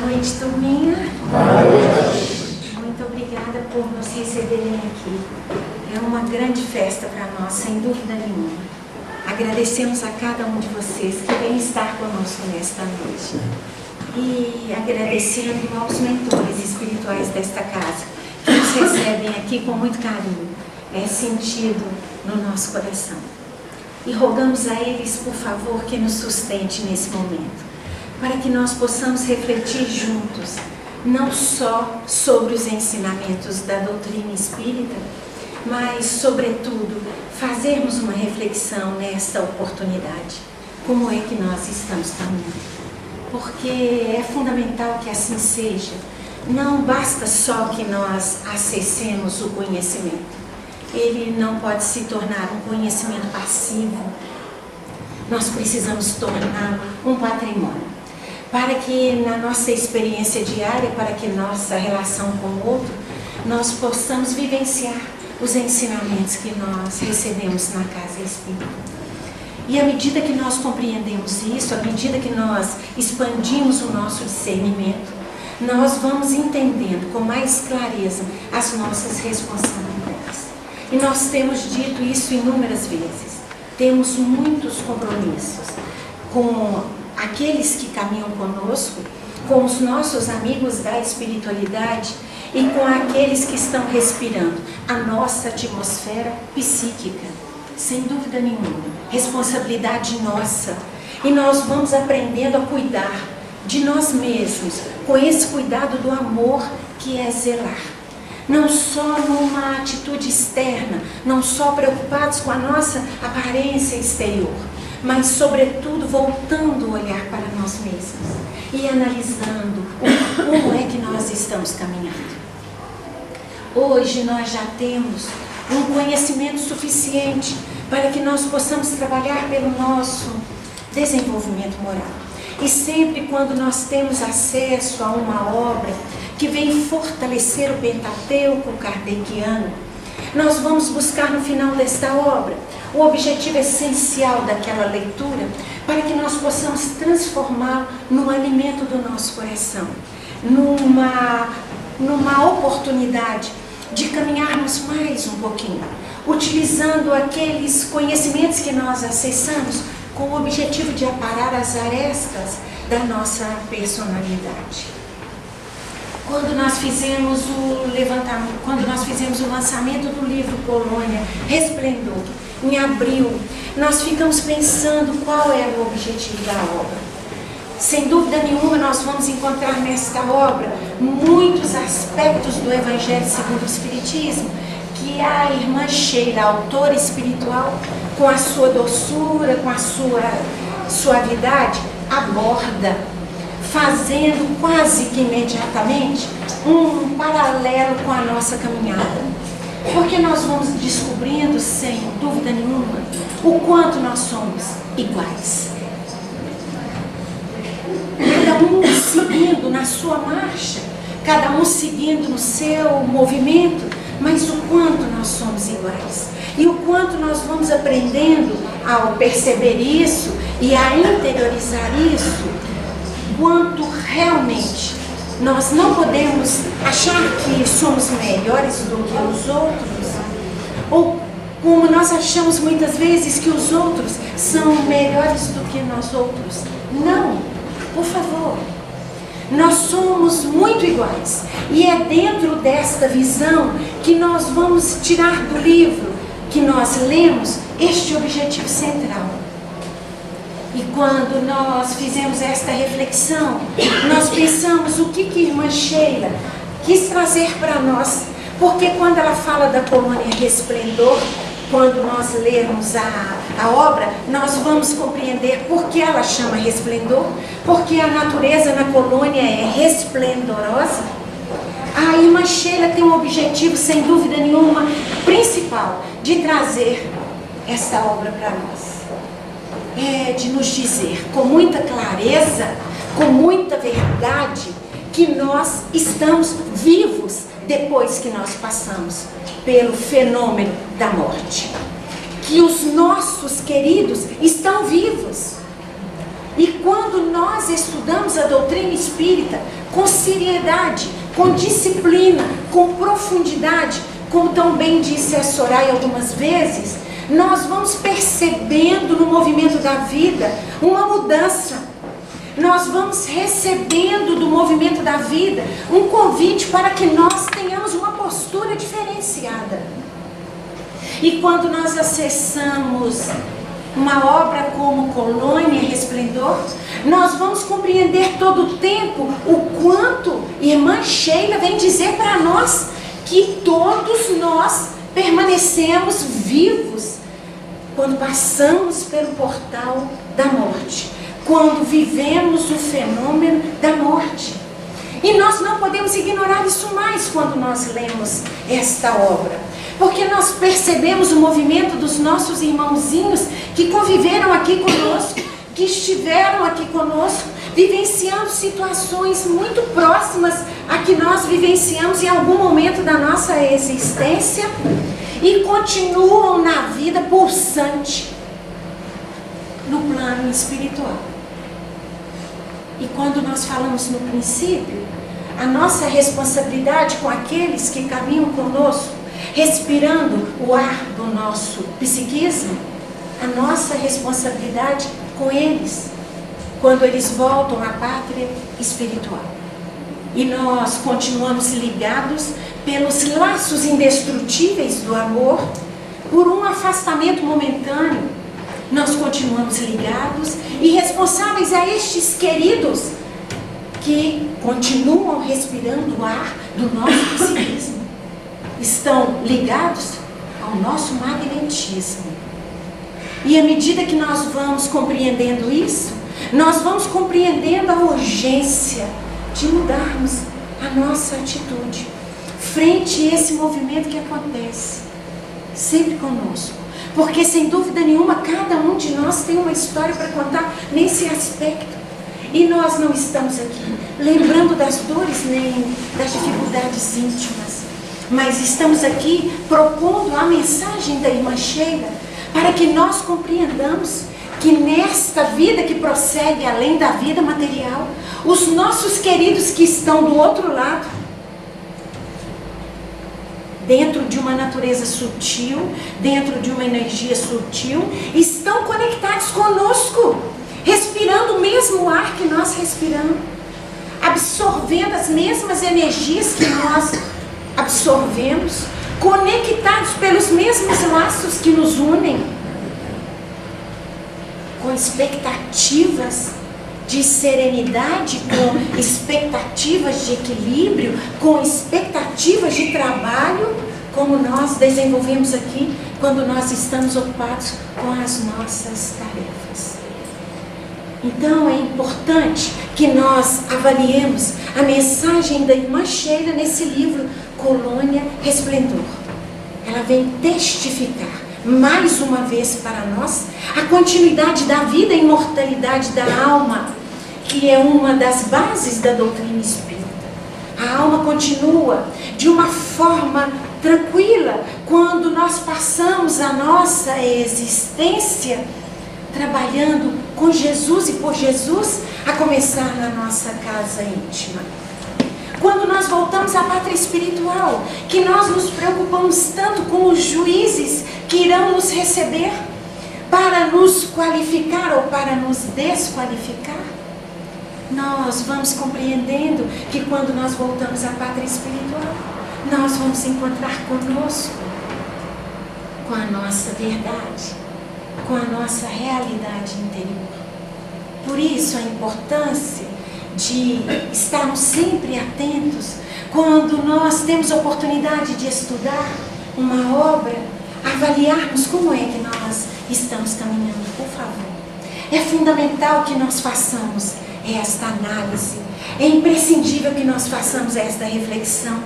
noite, turminha. Boa noite. Muito obrigada por nos receberem aqui. É uma grande festa para nós, sem dúvida nenhuma. Agradecemos a cada um de vocês que vem estar conosco nesta noite. E agradecendo aos mentores espirituais desta casa, que nos recebem aqui com muito carinho. É sentido no nosso coração. E rogamos a eles, por favor, que nos sustente nesse momento, para que nós possamos refletir juntos, não só sobre os ensinamentos da doutrina espírita, mas, sobretudo, fazermos uma reflexão nesta oportunidade. Como é que nós estamos caminhando? Porque é fundamental que assim seja. Não basta só que nós acessemos o conhecimento. Ele não pode se tornar um conhecimento passivo. Nós precisamos torná-lo um patrimônio, para que na nossa experiência diária, para que nossa relação com o outro, nós possamos vivenciar os ensinamentos que nós recebemos na casa espírita. E à medida que nós compreendemos isso, à medida que nós expandimos o nosso discernimento, nós vamos entendendo com mais clareza as nossas responsabilidades. E nós temos dito isso inúmeras vezes. Temos muitos compromissos com aqueles que caminham conosco, com os nossos amigos da espiritualidade e com aqueles que estão respirando a nossa atmosfera psíquica. Sem dúvida nenhuma, responsabilidade nossa. E nós vamos aprendendo a cuidar de nós mesmos, com esse cuidado do amor que é zelar. Não só numa atitude externa, não só preocupados com a nossa aparência exterior, mas sobretudo voltando o olhar para nós mesmos e analisando como é que nós estamos caminhando. Hoje nós já temos um conhecimento suficiente para que nós possamos trabalhar pelo nosso desenvolvimento moral. E sempre quando nós temos acesso a uma obra que vem fortalecer o Pentateuco kardeciano, nós vamos buscar no final desta obra o objetivo essencial daquela leitura, para que nós possamos transformá-lo no alimento do nosso coração, numa oportunidade de caminharmos mais um pouquinho, utilizando aqueles conhecimentos que nós acessamos com o objetivo de aparar as arestas da nossa personalidade. Quando nós fizemos o lançamento do livro Colônia Resplendor, em abril, nós ficamos pensando qual era o objetivo da obra. Sem dúvida nenhuma, nós vamos encontrar nesta obra muitos aspectos do Evangelho segundo o Espiritismo, que a irmã Sheila, a autora espiritual, com a sua doçura, com a sua suavidade, aborda, fazendo quase que imediatamente um paralelo com a nossa caminhada. Porque nós vamos descobrindo, sem dúvida nenhuma, o quanto nós somos iguais. Cada um seguindo na sua marcha, cada um seguindo no seu movimento, mas o quanto nós somos iguais. E o quanto nós vamos aprendendo ao perceber isso e a interiorizar isso, quanto realmente nós não podemos achar que somos melhores do que os outros, ou como nós achamos muitas vezes que os outros são melhores do que nós outros. Não, por favor. Nós somos muito iguais. E é dentro desta visão que nós vamos tirar do livro que nós lemos este objetivo central. E quando nós fizemos esta reflexão, nós pensamos o que irmã Sheila quis trazer para nós. Porque quando ela fala da colônia Resplendor, quando nós lermos a obra, nós vamos compreender por que ela chama resplendor, porque a natureza na colônia é resplendorosa. A irmã Sheila tem um objetivo, sem dúvida nenhuma, principal, de trazer esta obra para nós. É de nos dizer com muita clareza, com muita verdade, que nós estamos vivos depois que nós passamos pelo fenômeno da morte. Que os nossos queridos estão vivos. E quando nós estudamos a doutrina espírita, com seriedade, com disciplina, com profundidade, como tão bem disse a Soraya algumas vezes, nós vamos percebendo no movimento da vida uma mudança. Nós vamos recebendo do movimento da vida um convite para que nós tenhamos uma postura diferenciada. E quando nós acessamos uma obra como Colônia Resplendor, nós vamos compreender todo o tempo o quanto irmã Sheila vem dizer para nós que todos nós permanecemos vivos quando passamos pelo portal da morte, quando vivemos o fenômeno da morte. E nós não podemos ignorar isso mais quando nós lemos esta obra, porque nós percebemos o movimento dos nossos irmãozinhos que conviveram aqui conosco, que estiveram aqui conosco, vivenciando situações muito próximas a que nós vivenciamos em algum momento da nossa existência e continuam na vida pulsante no plano espiritual. E quando nós falamos no princípio, a nossa responsabilidade com aqueles que caminham conosco, respirando o ar do nosso psiquismo, a nossa responsabilidade com eles, quando eles voltam à pátria espiritual. E nós continuamos ligados pelos laços indestrutíveis do amor, por um afastamento momentâneo. Nós continuamos ligados e responsáveis a estes queridos que continuam respirando o ar do nosso psiquismo. Estão ligados ao nosso magnetismo. E à medida que nós vamos compreendendo isso, nós vamos compreendendo a urgência de mudarmos a nossa atitude frente a esse movimento que acontece sempre conosco. Porque sem dúvida nenhuma, cada um de nós tem uma história para contar nesse aspecto. E nós não estamos aqui lembrando das dores nem das dificuldades íntimas, mas estamos aqui propondo a mensagem da irmã Sheila para que nós compreendamos que nesta vida que prossegue além da vida material, os nossos queridos que estão do outro lado, dentro de uma natureza sutil, dentro de uma energia sutil, estão conectados conosco, respirando o mesmo ar que nós respiramos, absorvendo as mesmas energias que nós absorvemos, conectados pelos mesmos laços que nos unem, com expectativas de serenidade, com expectativas de equilíbrio, com expectativas de trabalho, como nós desenvolvemos aqui quando nós estamos ocupados com as nossas tarefas. Então é importante que nós avaliemos a mensagem da irmã Sheila nesse livro Colônia Resplendor. Ela vem testificar mais uma vez para nós a continuidade da vida e imortalidade da alma, que é uma das bases da doutrina espírita. A alma continua de uma forma tranquila quando nós passamos a nossa existência trabalhando com Jesus e por Jesus, a começar na nossa casa íntima. Quando nós voltamos à pátria espiritual, que nós nos preocupamos tanto com os juízes que irão nos receber para nos qualificar ou para nos desqualificar, nós vamos compreendendo que quando nós voltamos à pátria espiritual, nós vamos encontrar conosco, com a nossa verdade, com a nossa realidade interior. Por isso a importância de estarmos sempre atentos quando nós temos a oportunidade de estudar uma obra, avaliarmos como é que nós estamos caminhando, por favor. É fundamental que nós façamos esta análise, é imprescindível que nós façamos esta reflexão,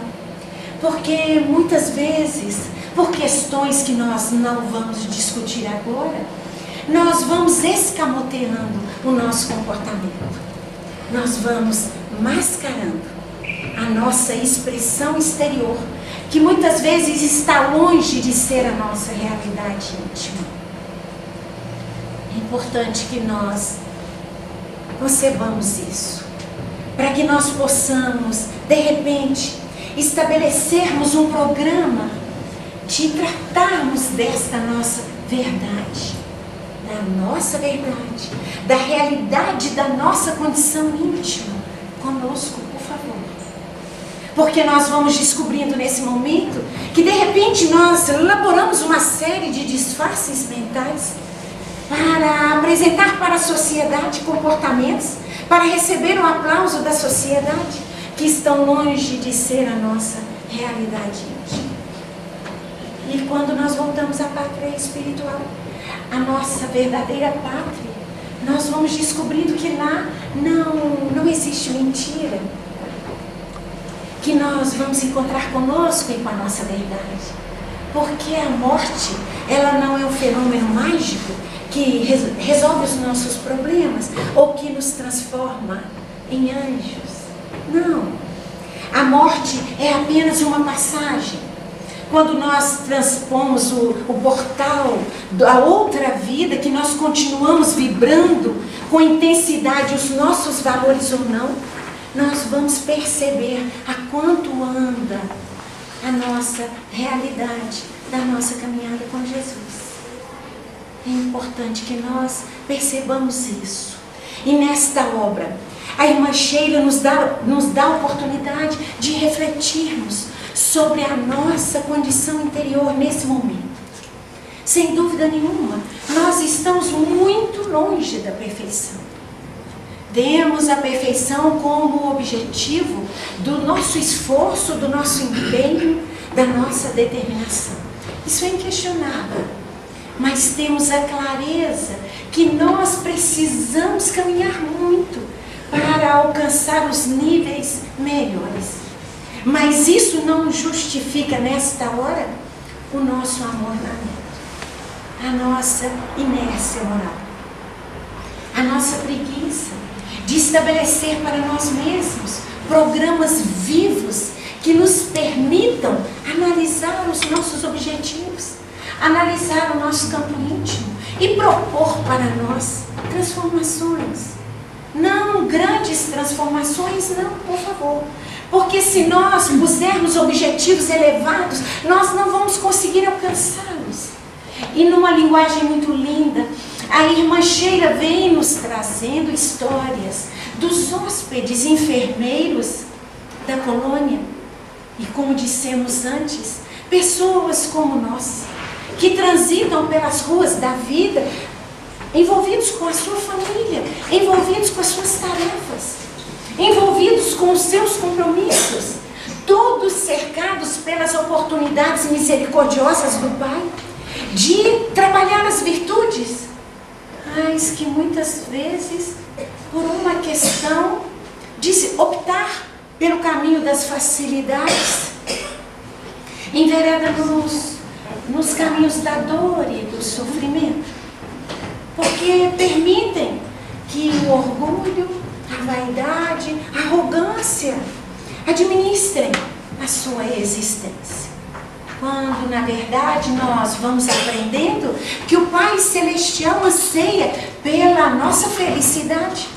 porque muitas vezes, por questões que nós não vamos discutir agora, nós vamos escamoteando o nosso comportamento. Nós vamos mascarando a nossa expressão exterior, que muitas vezes está longe de ser a nossa realidade íntima. É importante que nós concebamos isso, para que nós possamos, de repente, estabelecermos um programa de tratarmos desta nossa verdade, da realidade da nossa condição íntima conosco, por favor. Porque nós vamos descobrindo nesse momento que de repente nós elaboramos uma série de disfarces mentais para apresentar para a sociedade comportamentos, para receber o aplauso da sociedade, que estão longe de ser a nossa realidade íntima. E quando nós voltamos à pátria espiritual, a nossa verdadeira pátria, nós vamos descobrindo que lá não existe mentira, que nós vamos encontrar conosco e com a nossa verdade. Porque a morte, ela não é um fenômeno mágico que resolve os nossos problemas ou que nos transforma em anjos. Não. A morte é apenas uma passagem. Quando nós transpomos o portal da outra vida, que nós continuamos vibrando com intensidade os nossos valores ou não, nós vamos perceber a quanto anda a nossa realidade da nossa caminhada com Jesus. É importante que nós percebamos isso. E nesta obra, a irmã Sheila nos dá a oportunidade de refletirmos sobre a nossa condição interior nesse momento. Sem dúvida nenhuma, nós estamos muito longe da perfeição. Temos a perfeição como objetivo do nosso esforço, do nosso empenho, da nossa determinação. Isso é inquestionável. Mas temos a clareza que nós precisamos caminhar muito para alcançar os níveis melhores. Mas isso não justifica nesta hora o nosso amor na mente, a nossa inércia moral, a nossa preguiça de estabelecer para nós mesmos programas vivos que nos permitam analisar os nossos objetivos, analisar o nosso campo íntimo e propor para nós transformações. Não grandes transformações, não, por favor. Porque se nós pusermos objetivos elevados, nós não vamos conseguir alcançá-los. E numa linguagem muito linda, a irmã Sheila vem nos trazendo histórias dos hóspedes enfermeiros da colônia. E como dissemos antes, pessoas como nós, que transitam pelas ruas da vida, envolvidos com a sua família, envolvidos com as suas tarefas, envolvidos com os seus compromissos, todos cercados pelas oportunidades misericordiosas do Pai, de trabalhar as virtudes, mas que muitas vezes, por uma questão de optar pelo caminho das facilidades, envereda nos caminhos da dor e do sofrimento, porque permitem que o orgulho, a vaidade, a arrogância administrem a sua existência. Quando, na verdade, nós vamos aprendendo que o Pai Celestial anseia pela nossa felicidade.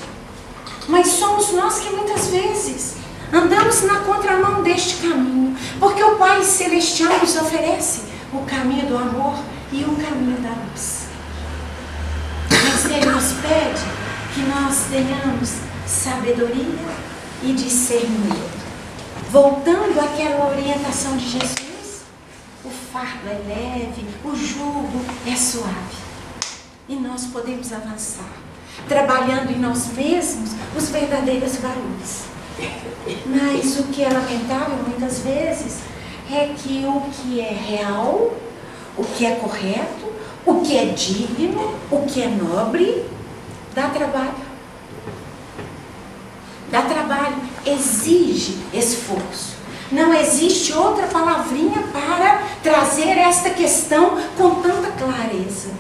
Mas somos nós que muitas vezes andamos na contramão deste caminho, porque o Pai Celestial nos oferece o caminho do amor e o caminho da luz. Mas Ele nos pede que nós tenhamos sabedoria e discernimento. Voltando àquela orientação de Jesus, o fardo é leve, o jugo é suave. E nós podemos avançar, trabalhando em nós mesmos os verdadeiros valores. Mas o que é lamentável muitas vezes é que o que é real, o que é correto, o que é digno, o que é nobre, dá trabalho. Dá trabalho, exige esforço. Não existe outra palavrinha para trazer esta questão com tanta clareza.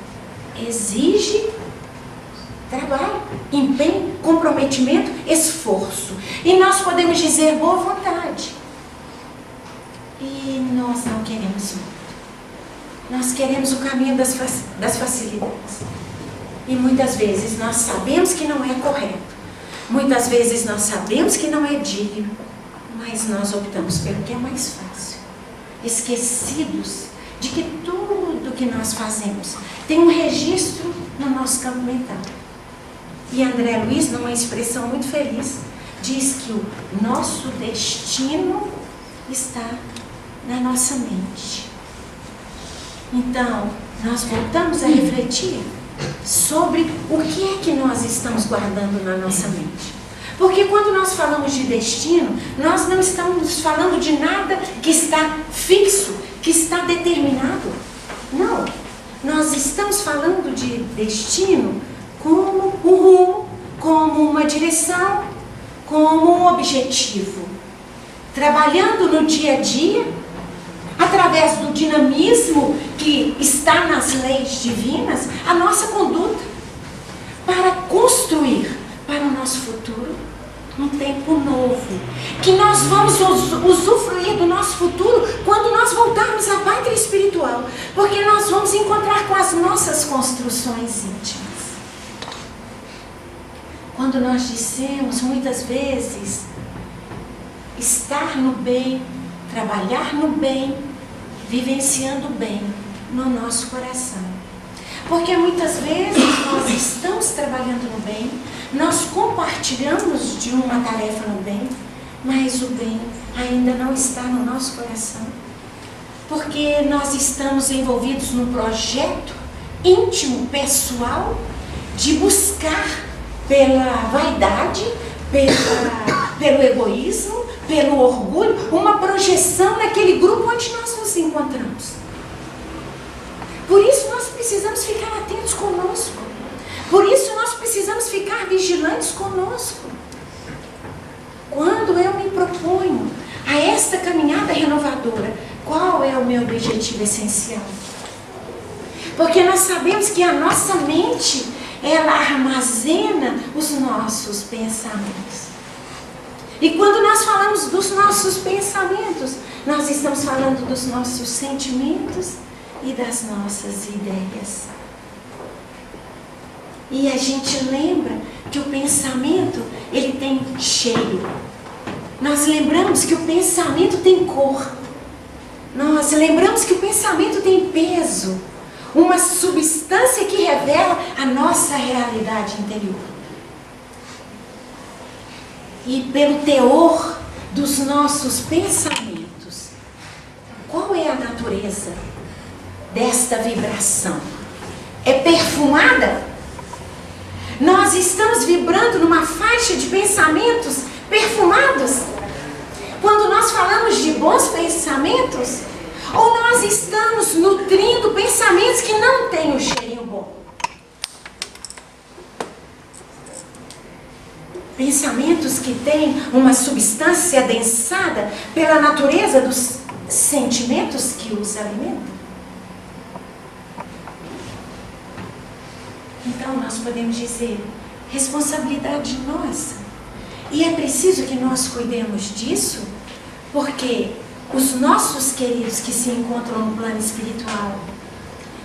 Exige trabalho, empenho, comprometimento, esforço. E nós podemos dizer boa vontade. E nós não queremos muito. Nós queremos o caminho das facilidades. E muitas vezes nós sabemos que não é correto. Muitas vezes nós sabemos que não é digno, mas nós optamos pelo que é mais fácil, esquecidos de que tudo que nós fazemos tem um registro no nosso campo mental. E André Luiz, numa expressão muito feliz, diz que o nosso destino está na nossa mente. Então, nós voltamos a refletir sobre o que é que nós estamos guardando na nossa mente. Porque quando nós falamos de destino, nós não estamos falando de nada que está fixo, que está determinado. Não. Nós estamos falando de destino como um rumo, como uma direção, como um objetivo. Trabalhando no dia a dia, através do dinamismo que está nas leis divinas, a nossa conduta, para construir para o nosso futuro um tempo novo, que nós vamos usufruir do nosso futuro quando nós voltarmos à pátria espiritual, porque nós vamos encontrar com as nossas construções íntimas. Quando nós dissemos muitas vezes estar no bem, trabalhar no bem, vivenciando o bem no nosso coração. Porque muitas vezes nós estamos trabalhando no bem, nós compartilhamos de uma tarefa no bem, mas o bem ainda não está no nosso coração. Porque nós estamos envolvidos num projeto íntimo, pessoal, de buscar pela vaidade, pelo egoísmo, pelo orgulho, uma projeção naquele grupo onde nós nos encontramos. Por isso nós precisamos ficar atentos conosco. Por isso nós precisamos ficar vigilantes conosco. Quando eu me proponho a esta caminhada renovadora, qual é o meu objetivo essencial? Porque nós sabemos que a nossa mente, ela armazena os nossos pensamentos. E quando nós falamos dos nossos pensamentos, nós estamos falando dos nossos sentimentos e das nossas ideias. E a gente lembra que o pensamento, ele tem cheiro. Nós lembramos que o pensamento tem cor. Nós lembramos que o pensamento tem peso. Uma substância que revela a nossa realidade interior. E pelo teor dos nossos pensamentos, qual é a natureza desta vibração? É perfumada? Nós estamos vibrando numa faixa de pensamentos perfumados? Quando nós falamos de bons pensamentos? Ou nós estamos nutrindo pensamentos que não têm um cheirinho bom? Pensamentos que têm uma substância adensada pela natureza dos sentimentos que os alimentam? Então nós podemos dizer, responsabilidade nossa. E é preciso que nós cuidemos disso, porque os nossos queridos que se encontram no plano espiritual,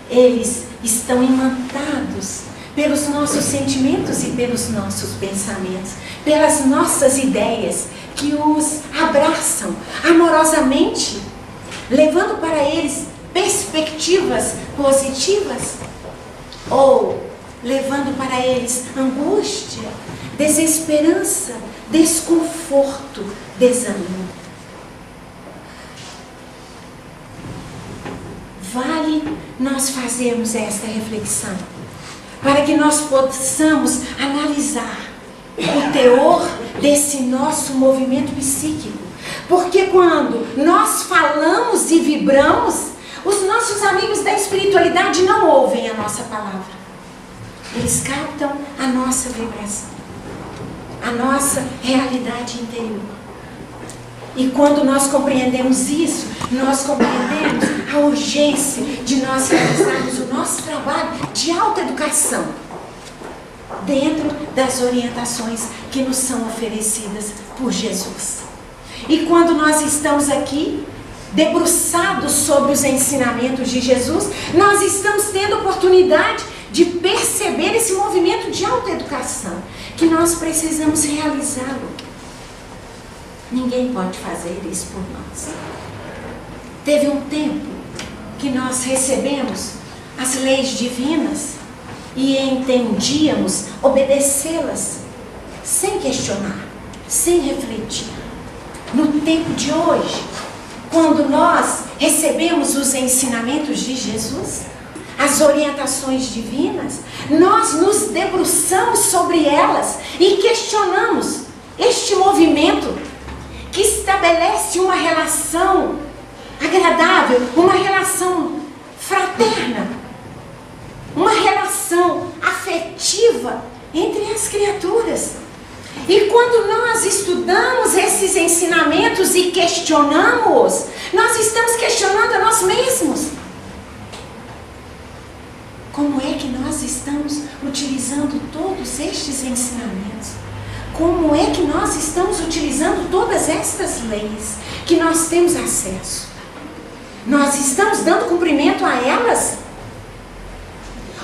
eles estão imantados pelos nossos sentimentos e pelos nossos pensamentos, pelas nossas ideias, que os abraçam amorosamente, levando para eles perspectivas positivas, ou levando para eles angústia, desesperança, desconforto, desânimo. Vale nós fazermos esta reflexão, para que nós possamos analisar o teor desse nosso movimento psíquico. Porque quando nós falamos e vibramos, os nossos amigos da espiritualidade não ouvem a nossa palavra. Eles captam a nossa vibração, a nossa realidade interior. E quando nós compreendemos isso, nós compreendemos a urgência de nós realizarmos o nosso trabalho de autoeducação dentro das orientações que nos são oferecidas por Jesus. E quando nós estamos aqui, debruçados sobre os ensinamentos de Jesus, nós estamos tendo oportunidade de perceber esse movimento de autoeducação, que nós precisamos realizá-lo. Ninguém pode fazer isso por nós. Teve um tempo que nós recebemos as leis divinas e entendíamos obedecê-las sem questionar, sem refletir. No tempo de hoje, quando nós recebemos os ensinamentos de Jesus, as orientações divinas, nós nos debruçamos sobre elas e questionamos este movimento que estabelece uma relação agradável, uma relação fraterna, uma relação afetiva entre as criaturas. E quando nós estudamos esses ensinamentos e questionamos, nós estamos questionando a nós mesmos. Como é que nós estamos utilizando todos estes ensinamentos? Como é que nós estamos utilizando todas estas leis que nós temos acesso? Nós estamos dando cumprimento a elas?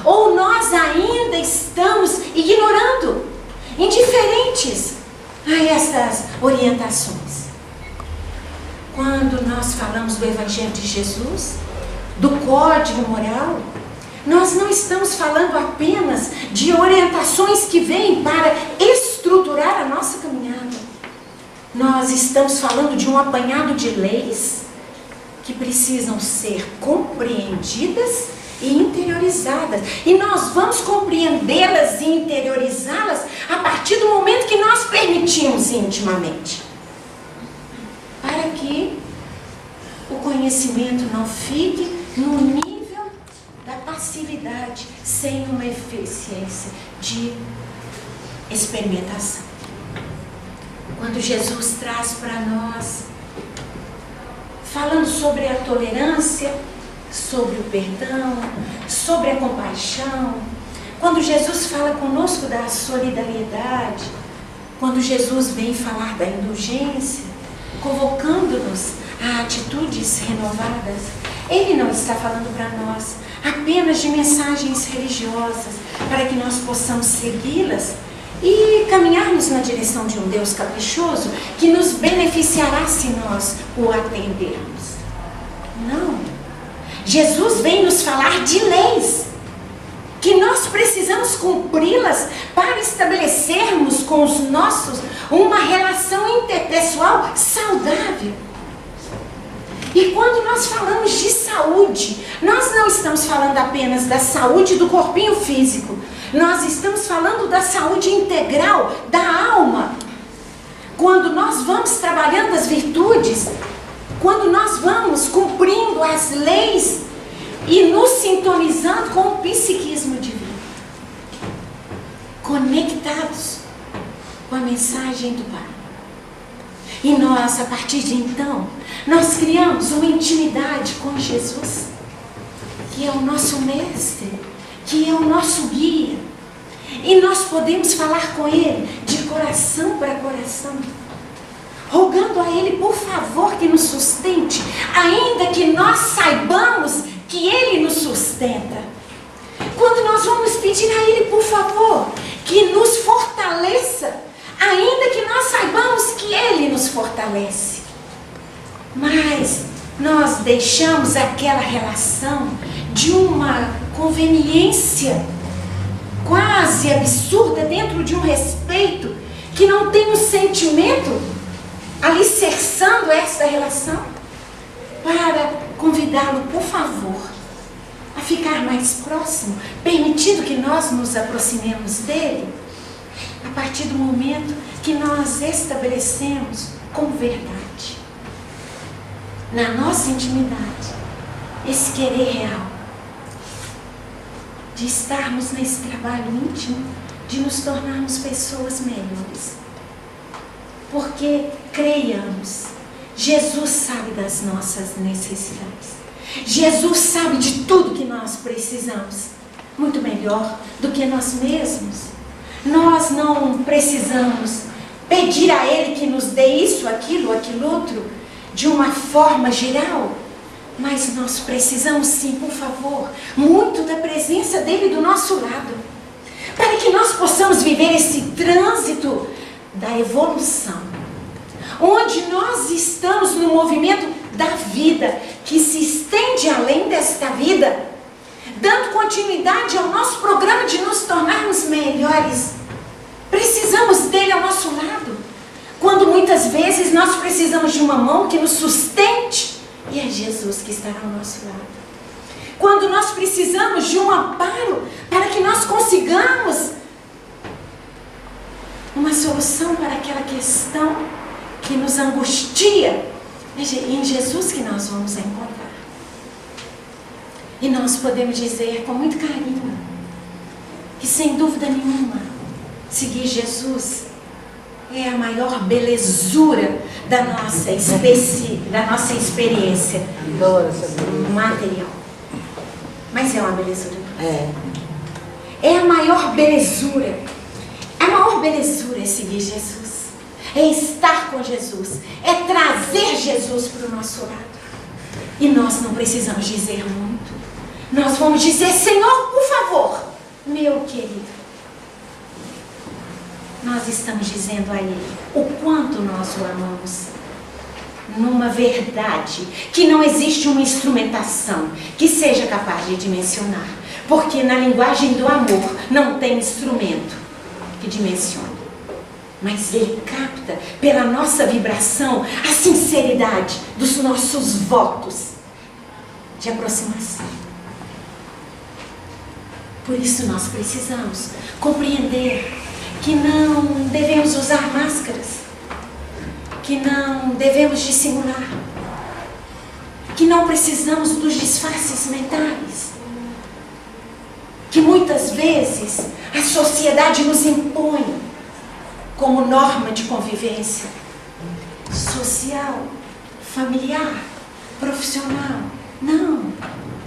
Ou nós ainda estamos ignorando, indiferentes a estas orientações? Quando nós falamos do Evangelho de Jesus, do código moral, nós não estamos falando apenas de orientações que vêm para estruturar a nossa caminhada. Nós estamos falando de um apanhado de leis que precisam ser compreendidas e interiorizadas. E nós vamos compreendê-las e interiorizá-las a partir do momento que nós permitimos intimamente. Para que o conhecimento não fique no nível da passividade, sem uma eficiência de experimentação. Quando Jesus traz para nós, falando sobre a tolerância, sobre o perdão, sobre a compaixão, quando Jesus fala conosco da solidariedade, quando Jesus vem falar da indulgência, convocando-nos a atitudes renovadas, Ele não está falando para nós apenas de mensagens religiosas, para que nós possamos segui-las e caminharmos na direção de um Deus caprichoso que nos beneficiará se nós o atendermos. Não. Jesus vem nos falar de leis, que nós precisamos cumpri-las para estabelecermos com os nossos uma relação interpessoal saudável. E quando nós falamos de saúde, nós não estamos falando apenas da saúde do corpinho físico, nós estamos falando da saúde integral da alma. Quando nós vamos trabalhando as virtudes, quando nós vamos cumprindo as leis e nos sintonizando com o psiquismo divino, conectados com a mensagem do Pai. E nós, a partir de então, nós criamos uma intimidade com Jesus, que é o nosso mestre, que é o nosso guia. E nós podemos falar com Ele de coração para coração, rogando a Ele, por favor, que nos sustente, ainda que nós saibamos que Ele nos sustenta. Quando nós vamos pedir a Ele, por favor, que nos fortaleça, ainda que nós saibamos que Ele nos fortalece. Mas nós deixamos aquela relação de uma conveniência quase absurda dentro de um respeito que não tem um sentimento alicerçando essa relação, para convidá-lo, por favor, a ficar mais próximo, permitindo que nós nos aproximemos dele, a partir do momento que nós estabelecemos com verdade, na nossa intimidade, esse querer real, de estarmos nesse trabalho íntimo, de nos tornarmos pessoas melhores. Porque, creiamos, Jesus sabe das nossas necessidades. Jesus sabe de tudo que nós precisamos, muito melhor do que nós mesmos. Nós não precisamos pedir a Ele que nos dê isso, aquilo outro, de uma forma geral, Mas nós precisamos sim, por favor, muito da presença dele do nosso lado, para que nós possamos viver esse trânsito da evolução, onde nós estamos no movimento da vida, que se estende além desta vida, dando continuidade ao nosso programa de nos tornarmos melhores. Precisamos dele ao nosso lado, quando muitas vezes nós precisamos de uma mão que nos sustente, e é Jesus que estará ao nosso lado. Quando nós precisamos de um amparo para que nós consigamos uma solução para aquela questão que nos angustia, é em Jesus que nós vamos encontrar. E nós podemos dizer com muito carinho que, sem dúvida nenhuma, seguir Jesus é a maior belezura da nossa experiência material. Mas é uma belezura. É a maior belezura. A maior belezura é seguir Jesus. É estar com Jesus. É trazer Jesus para o nosso lado. E nós não precisamos dizer muito. Nós vamos dizer: Senhor, por favor, meu querido. Nós estamos dizendo a Ele o quanto nós o amamos. Numa verdade que não existe uma instrumentação que seja capaz de dimensionar. Porque na linguagem do amor não tem instrumento que dimensione. Mas Ele capta pela nossa vibração a sinceridade dos nossos votos de aproximação. Por isso nós precisamos compreender que não devemos usar máscaras, que não devemos dissimular, que não precisamos dos disfarces mentais, que muitas vezes a sociedade nos impõe como norma de convivência social, familiar, profissional. Não,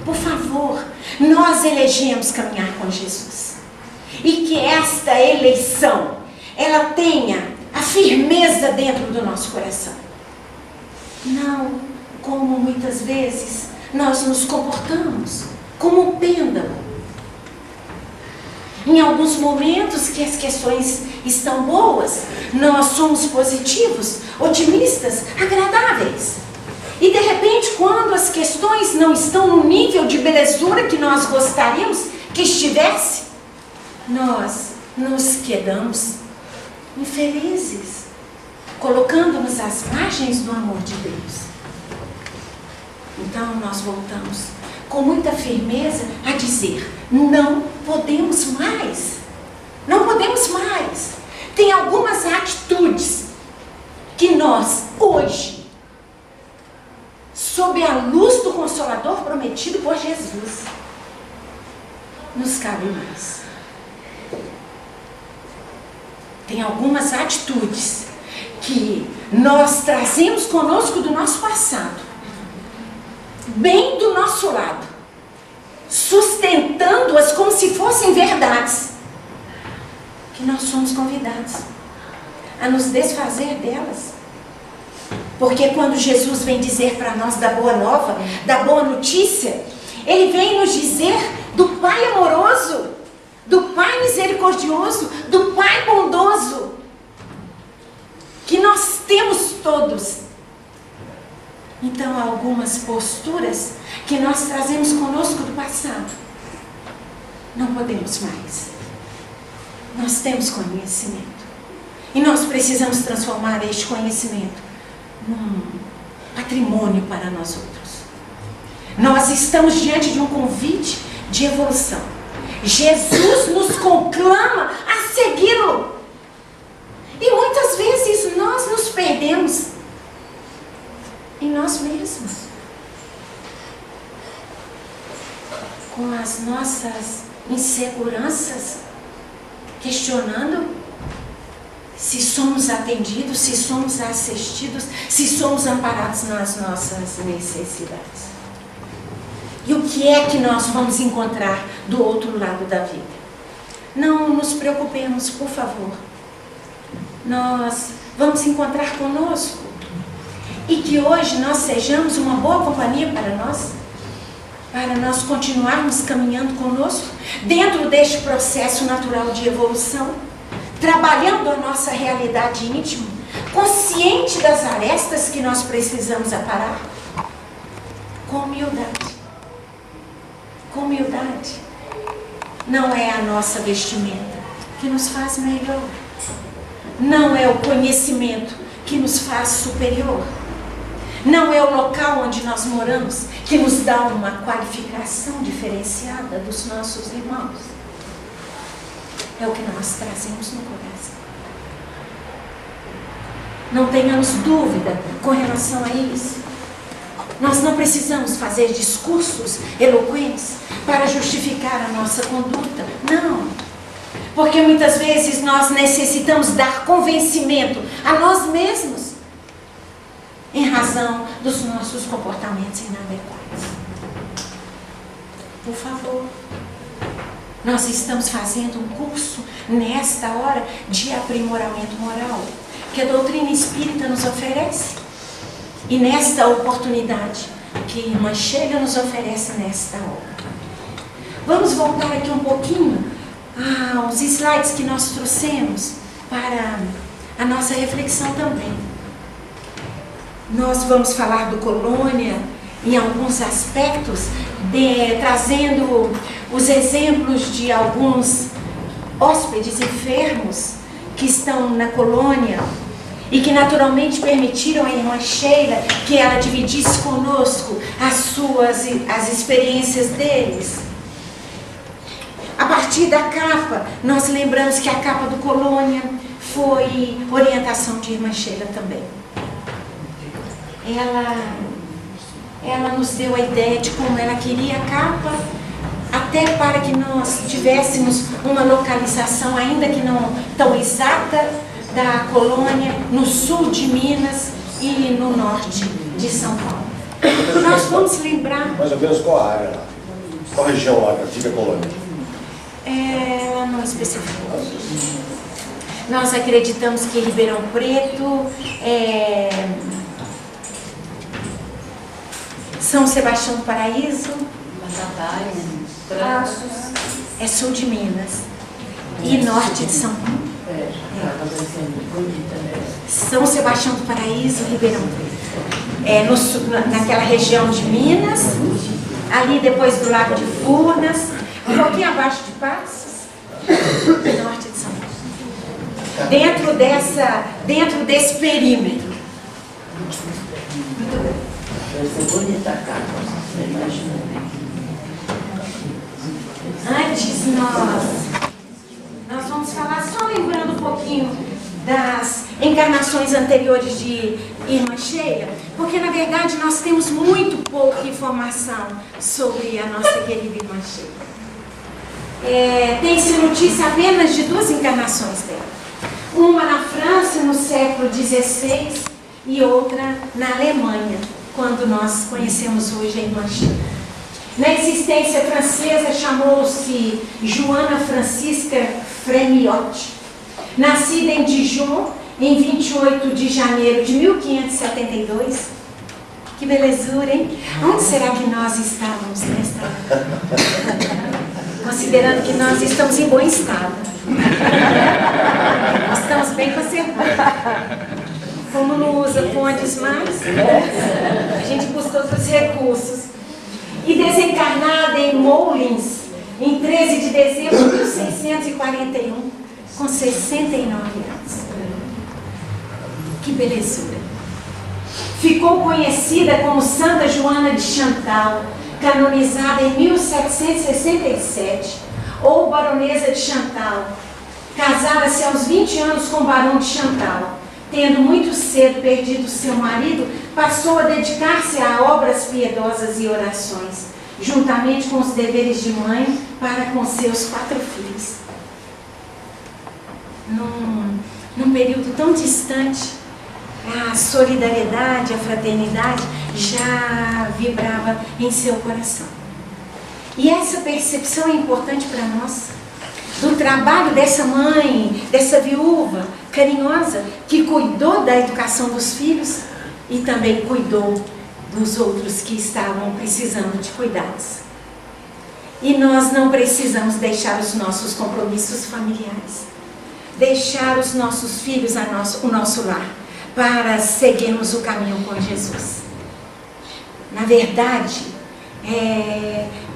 por favor, nós elegemos caminhar com Jesus. E que esta eleição, ela tenha a firmeza dentro do nosso coração. Não como muitas vezes nós nos comportamos, como um pêndulo. Em alguns momentos que as questões estão boas, nós somos positivos, otimistas, agradáveis. E de repente, quando as questões não estão no nível de belezura que nós gostaríamos que estivesse, nós nos quedamos infelizes, colocando-nos às margens do amor de Deus. Então nós voltamos com muita firmeza a dizer: não podemos mais. Não podemos mais. Tem algumas atitudes que nós, hoje, sob a luz do Consolador prometido por Jesus, nos cabe mais. Tem algumas atitudes que nós trazemos conosco do nosso passado, bem do nosso lado, sustentando-as como se fossem verdades, que nós somos convidados a nos desfazer delas. Porque quando Jesus vem dizer para nós da boa nova, da boa notícia, Ele vem nos dizer do Pai amoroso, do Pai misericordioso, do Pai bondoso, que nós temos todos. Então, há algumas posturas que nós trazemos conosco do passado. Não podemos mais. Nós temos conhecimento. E nós precisamos transformar este conhecimento num patrimônio para nós outros. Nós estamos diante de um convite de evolução. Jesus nos conclama a segui-lo. E muitas vezes nós nos perdemos em nós mesmos, com as nossas inseguranças, questionando se somos atendidos, se somos assistidos, se somos amparados nas nossas necessidades. E o que é que nós vamos encontrar do outro lado da vida? Não nos preocupemos, por favor. Nós vamos encontrar conosco e que hoje nós sejamos uma boa companhia para nós continuarmos caminhando conosco dentro deste processo natural de evolução, trabalhando a nossa realidade íntima, consciente das arestas que nós precisamos aparar, com humildade. Com humildade. Não é a nossa vestimenta que nos faz melhor. Não é o conhecimento que nos faz superior. Não é o local onde nós moramos que nos dá uma qualificação diferenciada dos nossos irmãos. É o que nós trazemos no coração. Não tenhamos dúvida com relação a isso. Nós não precisamos fazer discursos eloquentes para justificar a nossa conduta. Não. Porque muitas vezes nós necessitamos dar convencimento a nós mesmos em razão dos nossos comportamentos inadequados. Por favor, nós estamos fazendo um curso nesta hora de aprimoramento moral que a doutrina espírita nos oferece. E nesta oportunidade que a irmã Sheila nos oferece nesta hora. Vamos voltar aqui um pouquinho aos slides que nós trouxemos para a nossa reflexão também. Nós vamos falar do Colônia em alguns aspectos, trazendo os exemplos de alguns hóspedes enfermos que estão na colônia e que naturalmente permitiram à irmã Sheila que ela dividisse conosco as experiências deles. A partir da capa, nós lembramos que a capa do Colônia foi orientação de irmã Sheila também. Ela nos deu a ideia de como ela queria a capa, até para que nós tivéssemos uma localização, ainda que não tão exata, da colônia no sul de Minas e no norte de São Paulo. Nós vamos lembrar... Mais ou menos qual a área lá? Qual a região lá da antiga colônia? Ela não especificou. Nós acreditamos que Ribeirão Preto, São Sebastião do Paraíso, Passos, é sul de Minas e norte de São Paulo. São Sebastião do Paraíso, Ribeirão Preto. Naquela região de Minas, ali depois do Lago de Furnas, um pouquinho abaixo de Passos, norte de São Paulo. Dentro desse perímetro. Essa bonita capa, você imagina. Antes nós vamos falar, só lembrando um pouquinho das encarnações anteriores de irmã Sheila, porque na verdade nós temos muito pouca informação sobre a nossa querida irmã Sheila. Tem-se notícia apenas de 2 encarnações dela. Uma na França no século XVI e outra na Alemanha, quando nós conhecemos hoje a irmã Sheila. Na existência francesa chamou-se Joana Francisca Frémiotte. Nascida em Dijon, em 28 de janeiro de 1572. Que belezura, hein? Onde será que nós estávamos nesta hora? Considerando que nós estamos em bom estado. Nós estamos bem conservados. Como não usa pontes mais, a gente busca outros recursos. E desencarnada em Moulins, em 13 de dezembro de 1641, com 69 anos. Que belezura! Ficou conhecida como Santa Joana de Chantal, canonizada em 1767, ou Baronesa de Chantal. Casara-se aos 20 anos com o Barão de Chantal. Tendo muito cedo perdido seu marido, passou a dedicar-se a obras piedosas e orações, juntamente com os deveres de mãe para com seus 4 filhos. Num período tão distante, a solidariedade, a fraternidade já vibrava em seu coração. E essa percepção é importante para nós, do trabalho dessa mãe, dessa viúva carinhosa, que cuidou da educação dos filhos, e também cuidou dos outros que estavam precisando de cuidados. E nós não precisamos deixar os nossos compromissos familiares, deixar os nossos filhos, o nosso lar, para seguirmos o caminho com Jesus. Na verdade,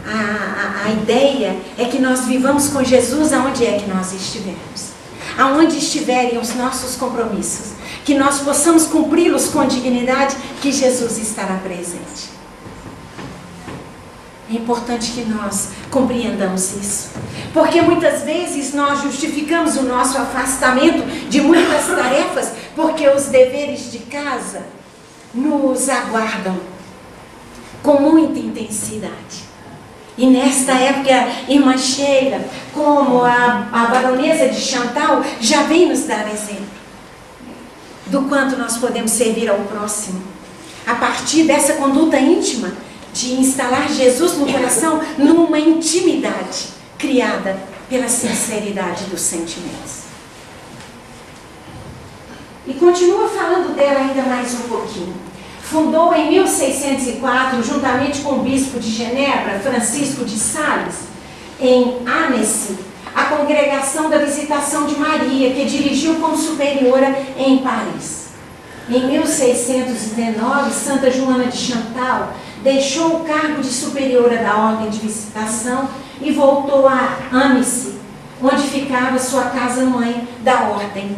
a ideia é que nós vivamos com Jesus aonde é que nós estivermos. Aonde estiverem os nossos compromissos, que nós possamos cumpri-los com dignidade, que Jesus estará presente. É importante que nós compreendamos isso, porque muitas vezes nós justificamos o nosso afastamento de muitas tarefas, porque os deveres de casa nos aguardam com muita intensidade. E nesta época, irmã Sheila, como a baronesa de Chantal, já vem nos dar exemplo do quanto nós podemos servir ao próximo, a partir dessa conduta íntima, de instalar Jesus no coração, numa intimidade criada pela sinceridade dos sentimentos. E continua falando dela ainda mais um pouquinho. Fundou em 1604, juntamente com o bispo de Genebra, Francisco de Sales, em Annecy, a Congregação da Visitação de Maria, que dirigiu como superiora em Paris. Em 1619, Santa Joana de Chantal deixou o cargo de superiora da Ordem de Visitação e voltou a Annecy, onde ficava sua casa-mãe da Ordem.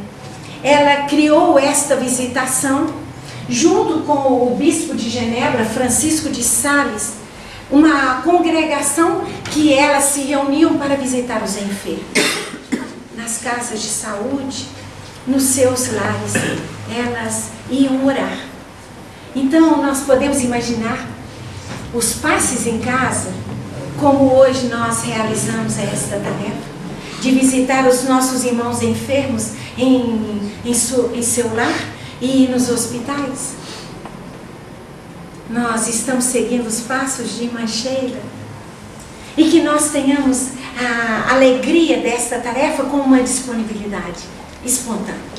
Ela criou esta visitação, junto com o bispo de Genebra, Francisco de Sales, uma congregação que elas se reuniam para visitar os enfermos. Nas casas de saúde, nos seus lares, elas iam orar. Então, nós podemos imaginar os passes em casa, como hoje nós realizamos esta tarefa, de visitar os nossos irmãos enfermos em seu lar e nos hospitais. Nós estamos seguindo os passos de irmã Sheila, e que nós tenhamos a alegria desta tarefa com uma disponibilidade espontânea.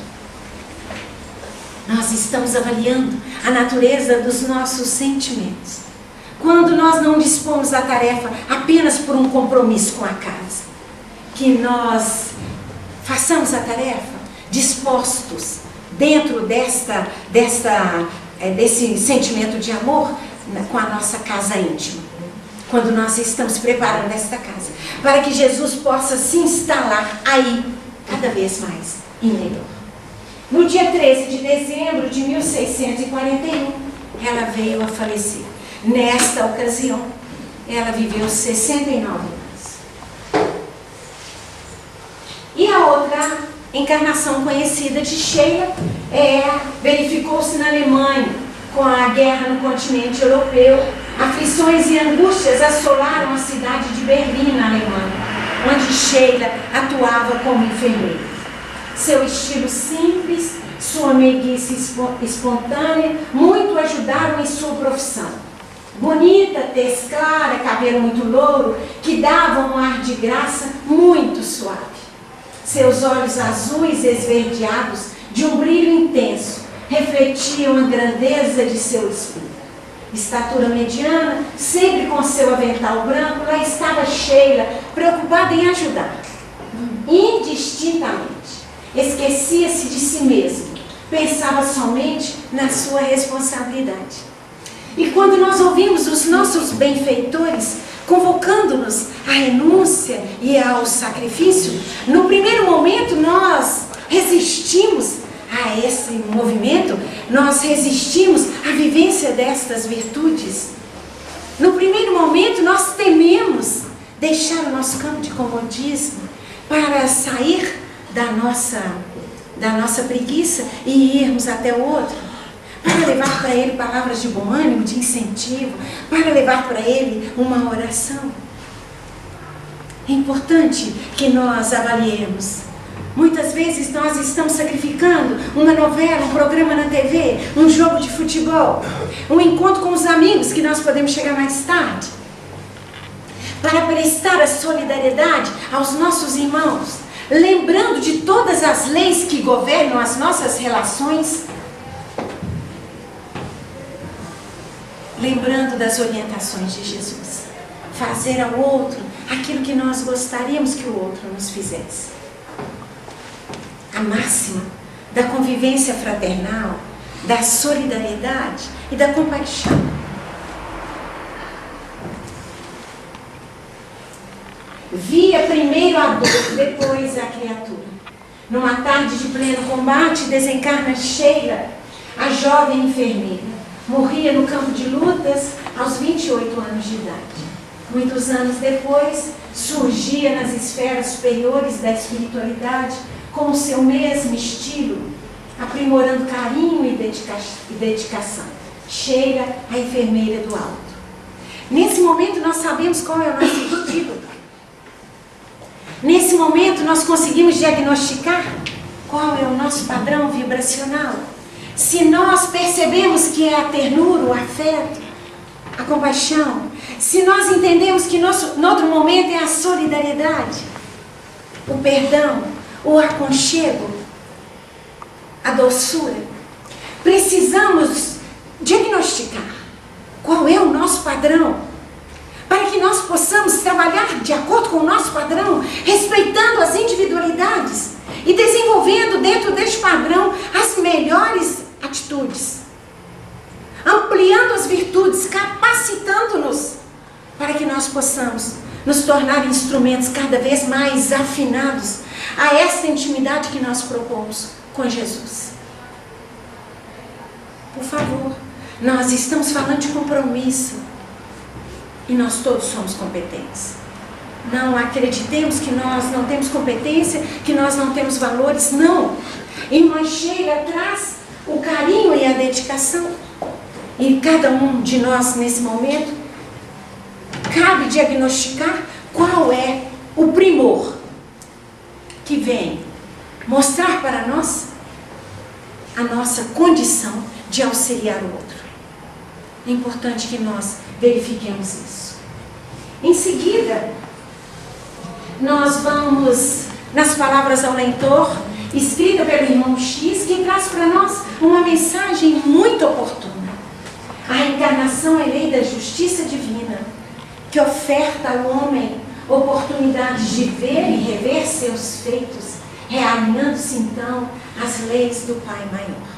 Nós estamos avaliando a natureza dos nossos sentimentos quando nós não dispomos da tarefa apenas por um compromisso com a casa, que nós façamos a tarefa dispostos dentro desse sentimento de amor com a nossa casa íntima, quando nós estamos preparando esta casa, para que Jesus possa se instalar aí cada vez mais e melhor. No dia 13 de dezembro de 1641, ela veio a falecer. Nesta ocasião, ela viveu 69 anos. E a outra encarnação conhecida de Sheila verificou-se na Alemanha, com a guerra no continente europeu. Aflições e angústias assolaram a cidade de Berlim, na Alemanha, onde Sheila atuava como enfermeira. Seu estilo simples, sua meiguice espontânea, muito ajudaram em sua profissão. Bonita, tez clara, cabelo muito louro, que davam um ar de graça muito suave. Seus olhos azuis esverdeados, de um brilho intenso, refletiam a grandeza de seu espírito. Estatura mediana, sempre com seu avental branco, lá estava Sheila, preocupada em ajudar. Indistintamente, esquecia-se de si mesma, pensava somente na sua responsabilidade. E quando nós ouvimos os nossos benfeitores convocando-nos à renúncia e ao sacrifício, no primeiro momento nós resistimos a esse movimento, nós resistimos à vivência destas virtudes. No primeiro momento nós tememos deixar o nosso campo de comodismo para sair da nossa preguiça e irmos até o outro, para levar para ele palavras de bom ânimo, de incentivo, para levar para ele uma oração. É importante que nós avaliemos. Muitas vezes nós estamos sacrificando uma novela, um programa na TV, um jogo de futebol, um encontro com os amigos que nós podemos chegar mais tarde, para prestar a solidariedade aos nossos irmãos, lembrando de todas as leis que governam as nossas relações. lembrando das orientações de Jesus. Fazer ao outro aquilo que nós gostaríamos que o outro nos fizesse. A máxima da convivência fraternal, da solidariedade e da compaixão. Via primeiro a dor, depois a criatura. Numa tarde de pleno combate, desencarna Sheila, a jovem enfermeira. Morria no campo de lutas aos 28 anos de idade. Muitos anos depois, surgia nas esferas superiores da espiritualidade com o seu mesmo estilo, aprimorando carinho e dedicação. Sheila, a enfermeira do alto. Nesse momento nós sabemos qual é o nosso antídoto. Nesse momento nós conseguimos diagnosticar qual é o nosso padrão vibracional. Se nós percebemos que é a ternura, o afeto, a compaixão, se nós entendemos que no outro momento é a solidariedade, o perdão, o aconchego, a doçura, precisamos diagnosticar qual é o nosso padrão, para que nós possamos trabalhar de acordo com o nosso padrão, respeitando as individualidades e desenvolvendo dentro deste padrão as melhores atitudes, ampliando as virtudes, capacitando-nos para que nós possamos nos tornar instrumentos cada vez mais afinados a esta intimidade que nós propomos com Jesus. Por favor, nós estamos falando de compromisso e nós todos somos competentes. Não acreditemos que nós não temos competência, que nós não temos valores, não. Irmã Sheila traz o carinho e a dedicação. E cada um de nós, nesse momento, cabe diagnosticar qual é o primor que vem mostrar para nós a nossa condição de auxiliar o outro. É importante que nós verifiquemos isso. Em seguida, nós vamos nas palavras ao leitor, escrita pelo irmão X, que traz para nós uma mensagem muito oportuna. A reencarnação é lei da justiça divina, que oferta ao homem oportunidades de ver e rever seus feitos, realinhando-se então as leis do Pai Maior.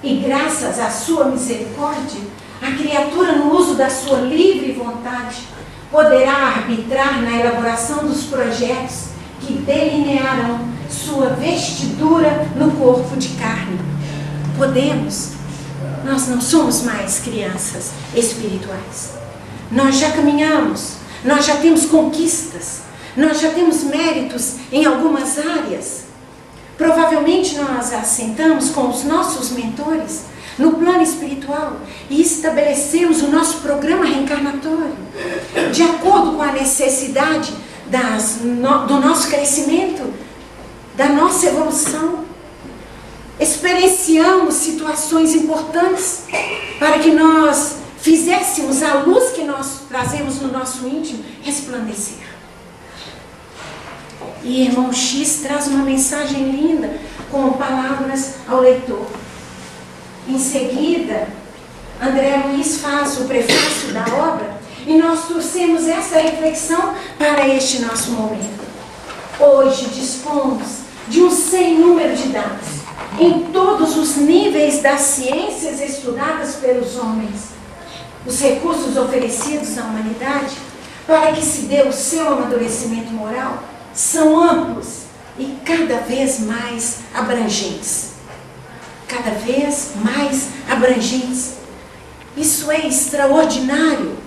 E graças à sua misericórdia, a criatura, no uso da sua livre vontade, poderá arbitrar na elaboração dos projetos que delinearão sua vestidura no corpo de carne. Podemos. Nós não somos mais crianças espirituais. Nós já caminhamos, nós já temos conquistas, nós já temos méritos em algumas áreas. Provavelmente nós assentamos com os nossos mentores no plano espiritual e estabelecemos o nosso programa reencarnatório de acordo com a necessidade do nosso crescimento, da nossa evolução. Experienciamos situações importantes para que nós fizéssemos a luz que nós trazemos no nosso íntimo resplandecer. E irmão X traz uma mensagem linda com palavras ao leitor. Em seguida, André Luiz faz o prefácio da obra e nós trouxemos essa reflexão para este nosso momento. Hoje dispomos de um sem número de dados em todos os níveis das ciências estudadas pelos homens. Os recursos oferecidos à humanidade para que se dê o seu amadurecimento moral são amplos e cada vez mais abrangentes. Cada vez mais abrangentes. Isso é extraordinário,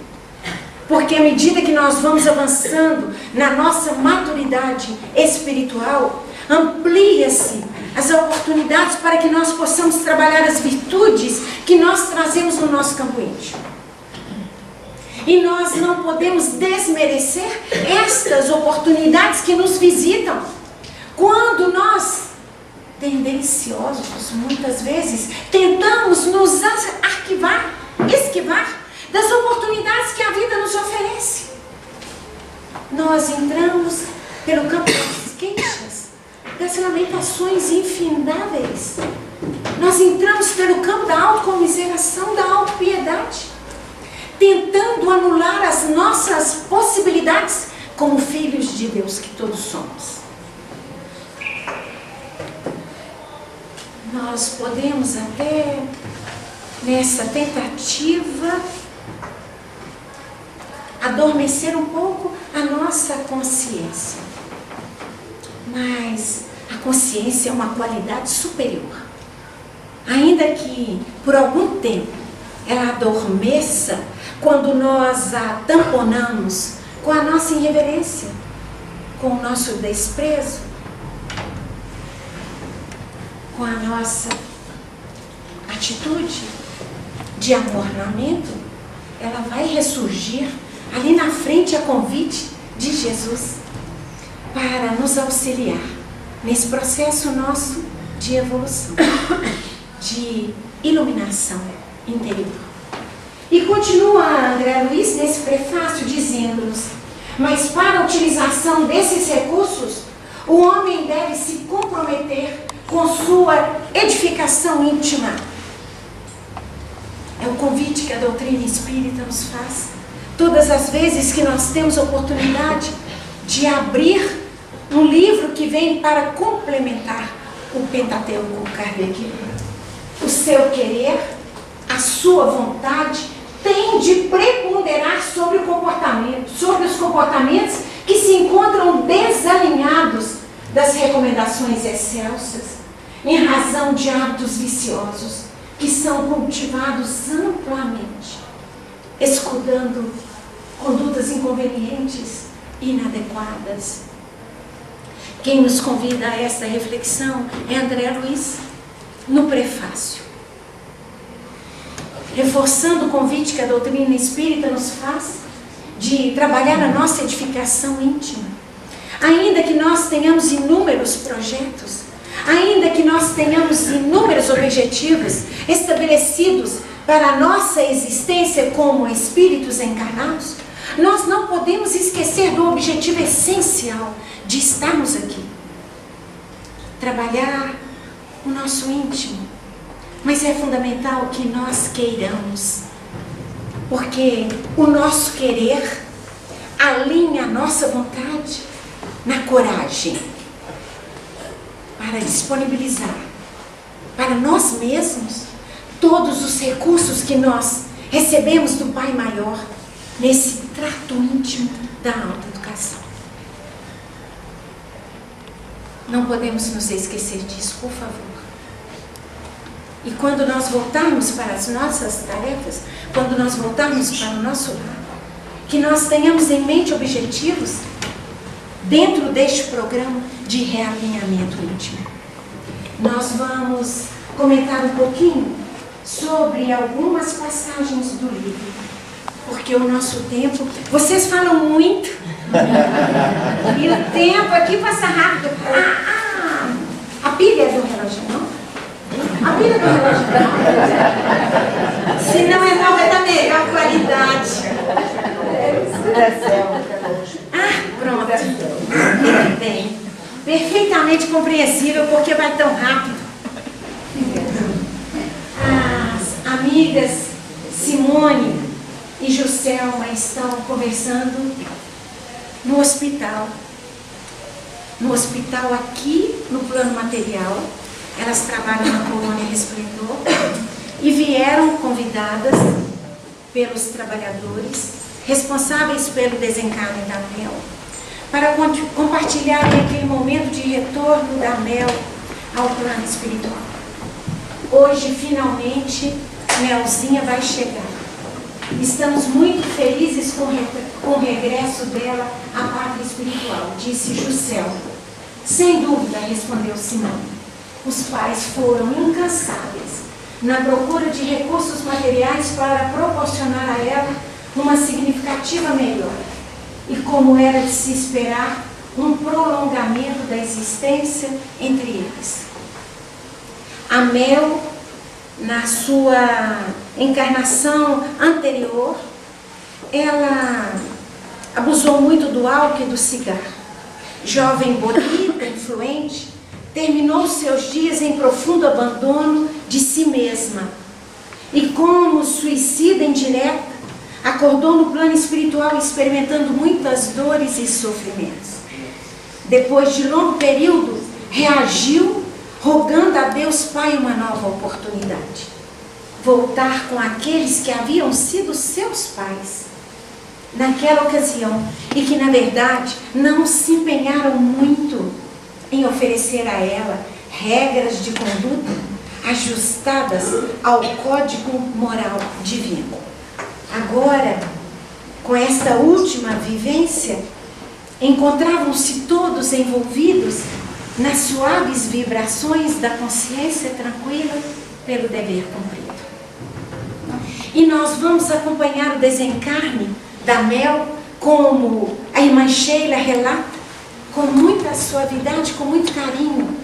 porque à medida que nós vamos avançando na nossa maturidade espiritual, amplia-se as oportunidades para que nós possamos trabalhar as virtudes que nós trazemos no nosso campo íntimo. E nós não podemos desmerecer estas oportunidades que nos visitam. Quando nós, tendenciosos, muitas vezes, tentamos nos esquivar das oportunidades que a vida nos oferece. Nós entramos pelo campo das queixas, das lamentações infindáveis. Nós entramos pelo campo da autocomiseração, da autopiedade. tentando anular as nossas possibilidades como filhos de Deus que todos somos. Nós podemos até, nessa tentativa, adormecer um pouco a nossa consciência. Mas a consciência é uma qualidade superior. Ainda que por algum tempo ela adormeça, quando nós a tamponamos com a nossa irreverência, com o nosso desprezo, com a nossa atitude de amornamento, ela vai ressurgir ali na frente a convite de Jesus para nos auxiliar nesse processo nosso de evolução, de iluminação interior. E continua André Luiz nesse prefácio dizendo-nos: mas para a utilização desses recursos, o homem deve se comprometer com sua edificação íntima. É o convite que a doutrina espírita nos faz. Todas as vezes que nós temos oportunidade de abrir um livro que vem para complementar o Pentateuco Kardec, o seu querer, a sua vontade, tem de preponderar sobre o comportamento, sobre os comportamentos que se encontram desalinhados das recomendações excelsas, em razão de hábitos viciosos que são cultivados amplamente, escudando condutas inconvenientes e inadequadas. Quem nos convida a esta reflexão é André Luiz, no prefácio, reforçando o convite que a doutrina espírita nos faz de trabalhar a nossa edificação íntima. Ainda que nós tenhamos inúmeros projetos, ainda que nós tenhamos inúmeros objetivos estabelecidos para a nossa existência como espíritos encarnados, nós não podemos esquecer do objetivo essencial de estarmos aqui. Trabalhar o nosso íntimo. Mas é fundamental que nós queiramos, porque o nosso querer alinha a nossa vontade na coragem para disponibilizar para nós mesmos todos os recursos que nós recebemos do Pai Maior nesse trato íntimo da alta educação. Não podemos nos esquecer disso, por favor. E quando nós voltarmos para as nossas tarefas, quando nós voltarmos para o nosso lar, que nós tenhamos em mente objetivos dentro deste programa de realinhamento íntimo. Nós vamos comentar um pouquinho sobre algumas passagens do livro, porque o nosso tempo, vocês falam muito, e o tempo aqui passa rápido. A pilha é do relógio, não? A pilha do relógio não? Se não é nova, é da melhor qualidade. Pronto. Muito bem. Perfeitamente compreensível, porque vai tão rápido. As amigas Simone e Juscelma estão conversando no hospital. No hospital aqui, no plano material. Elas trabalham na colônia Resplendor e vieram convidadas pelos trabalhadores responsáveis pelo desencarne da Mel para compartilhar aquele momento de retorno da Mel ao plano espiritual. Hoje, finalmente, Melzinha vai chegar. Estamos muito felizes com o regresso dela à pátria espiritual, disse Juscelma. Sem dúvida, respondeu Simão. Os pais foram incansáveis na procura de recursos materiais para proporcionar a ela uma significativa melhora. E como era de se esperar, um prolongamento da existência entre eles. A Mel, na sua encarnação anterior, ela abusou muito do álcool e do cigarro. Jovem bonita, influente, terminou seus dias em profundo abandono de si mesma. E como suicida indireta, acordou no plano espiritual experimentando muitas dores e sofrimentos. Depois de longo período, reagiu, rogando a Deus Pai uma nova oportunidade. Voltar com aqueles que haviam sido seus pais naquela ocasião e que, na verdade, não se empenharam muito em oferecer a ela regras de conduta ajustadas ao código moral divino. Agora, com esta última vivência, encontravam-se todos envolvidos nas suaves vibrações da consciência tranquila pelo dever cumprido. E nós vamos acompanhar o desencarne da Mel, como a irmã Sheila relata, com muita suavidade, com muito carinho.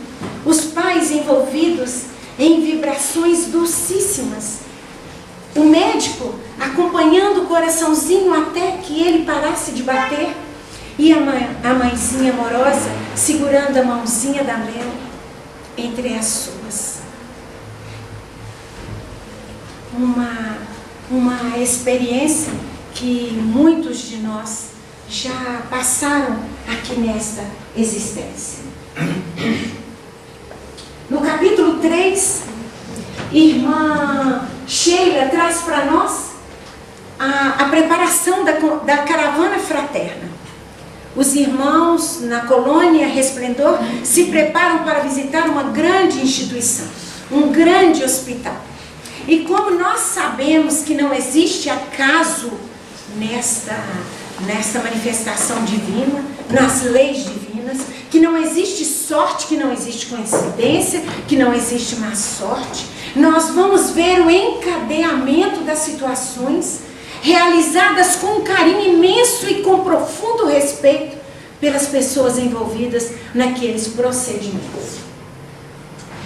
Os pais envolvidos em vibrações dulcíssimas. O médico acompanhando o coraçãozinho até que ele parasse de bater. E a mãezinha amorosa segurando a mãozinha da Mel entre as suas. Uma experiência que muitos de nós já passaram aqui nesta existência. No capítulo 3, irmã Sheila traz para nós a preparação da caravana fraterna. Os irmãos na colônia Resplendor se preparam para visitar uma grande instituição, um grande hospital. E como nós sabemos que não existe acaso nesta manifestação divina, nas leis divinas, que não existe sorte, que não existe coincidência, que não existe má sorte, nós vamos ver o encadeamento das situações realizadas com um carinho imenso e com profundo respeito pelas pessoas envolvidas naqueles procedimentos.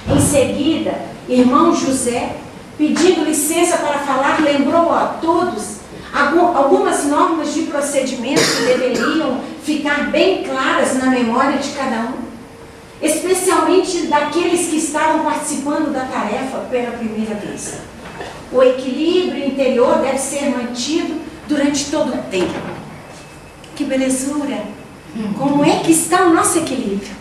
Em seguida, irmão José, pedindo licença para falar, lembrou a todos algumas normas de procedimento que deveriam ficar bem claras na memória de cada um, especialmente daqueles que estavam participando da tarefa pela primeira vez. O equilíbrio interior deve ser mantido durante todo o tempo. Que belezura! Como é que está o nosso equilíbrio?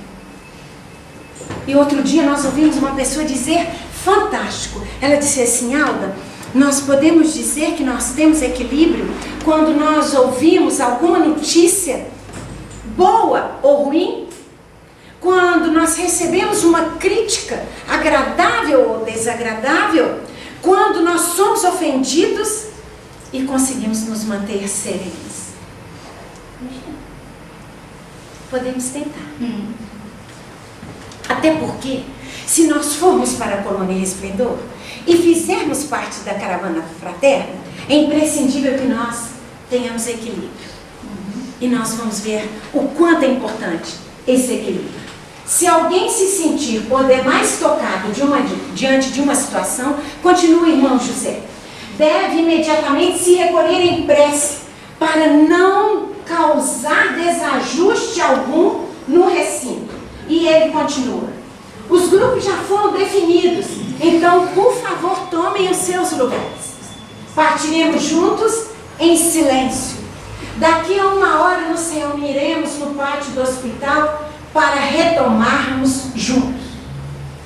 E outro dia nós ouvimos uma pessoa dizer, fantástico, ela disse assim, Alda, nós podemos dizer que nós temos equilíbrio quando nós ouvimos alguma notícia boa ou ruim, quando nós recebemos uma crítica agradável ou desagradável, quando nós somos ofendidos e conseguimos nos manter serenos. Podemos tentar. Até porque, se nós formos para a colônia Resplendor e fizermos parte da caravana fraterna, é imprescindível que nós tenhamos equilíbrio. E nós vamos ver o quanto é importante esse equilíbrio. Se alguém se sentir por demais tocado diante de uma situação, continue, irmão José. Deve imediatamente se recolher em prece para não causar desajuste algum no recinto. E ele continua. Os grupos já foram definidos, então, por favor, tomem os seus lugares. Partiremos juntos em silêncio. Daqui a 1 hora nos reuniremos no pátio do hospital para retomarmos juntos.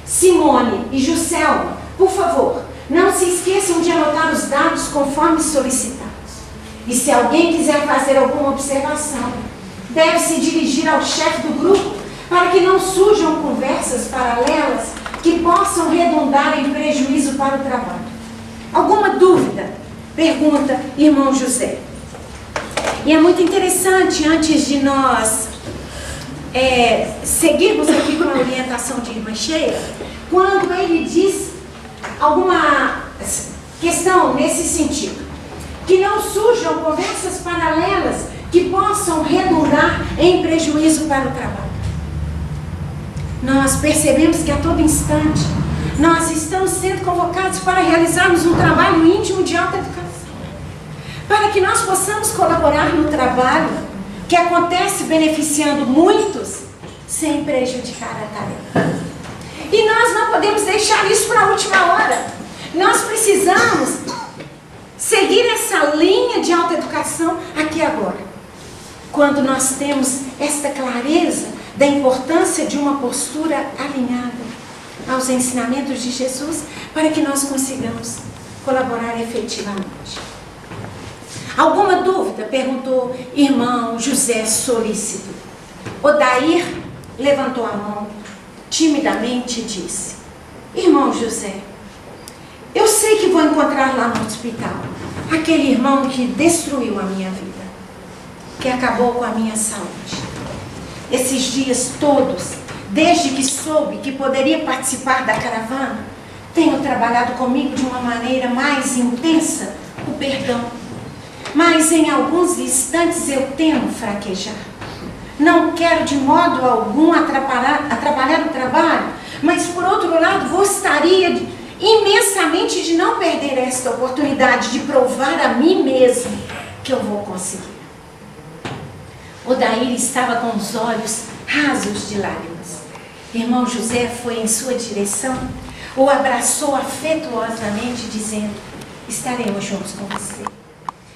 Simone e Juscelma, por favor, não se esqueçam de anotar os dados conforme solicitados. E se alguém quiser fazer alguma observação, deve se dirigir ao chefe do grupo para que não surjam conversas paralelas que possam redundar em prejuízo para o trabalho. Alguma dúvida? Pergunta irmão José. E é muito interessante, antes de nós seguirmos aqui com a orientação de irmã Sheila, quando ele diz alguma questão nesse sentido, que não surjam conversas paralelas que possam redundar em prejuízo para o trabalho. Nós percebemos que a todo instante nós estamos sendo convocados para realizarmos um trabalho íntimo de alta educação, para que nós possamos colaborar no trabalho que acontece beneficiando muitos sem prejudicar a tarefa. E nós não podemos deixar isso para a última hora. Nós precisamos seguir essa linha de autoeducação aqui agora. Quando nós temos esta clareza da importância de uma postura alinhada aos ensinamentos de Jesus, para que nós consigamos colaborar efetivamente. Alguma dúvida? Perguntou irmão José solícito. Odair levantou a mão timidamente e disse: irmão José, eu sei que vou encontrar lá no hospital aquele irmão que destruiu a minha vida, que acabou com a minha saúde. Esses dias todos, desde que soube que poderia participar da caravana, tenho trabalhado comigo de uma maneira mais intensa o perdão. Mas em alguns instantes eu temo fraquejar. Não quero de modo algum atrapalhar o trabalho, mas por outro lado gostaria imensamente de não perder esta oportunidade de provar a mim mesmo que eu vou conseguir. Odair estava com os olhos rasos de lágrimas. Irmão José foi em sua direção, o abraçou afetuosamente, dizendo: estaremos juntos com você.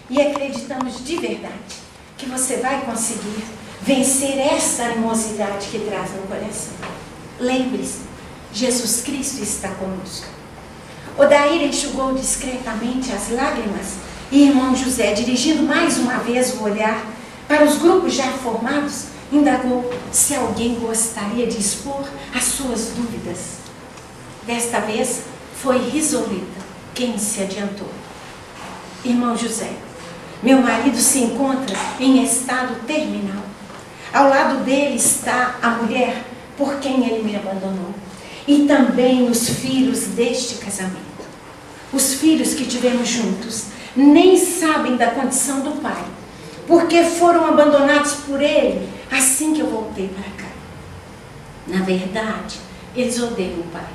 E acreditamos de verdade que você vai conseguir vencer essa animosidade que traz no coração. Lembre-se, Jesus Cristo está conosco. Odair enxugou discretamente as lágrimas e irmão José, dirigindo mais uma vez o olhar para os grupos já formados, indagou se alguém gostaria de expor as suas dúvidas. Desta vez foi Risoleta quem se adiantou. Irmão José, meu marido se encontra em estado terminal. Ao lado dele está a mulher por quem ele me abandonou. E também os filhos deste casamento. Os filhos que tivemos juntos nem sabem da condição do pai, porque foram abandonados por ele assim que eu voltei para cá. Na verdade, eles odeiam o pai.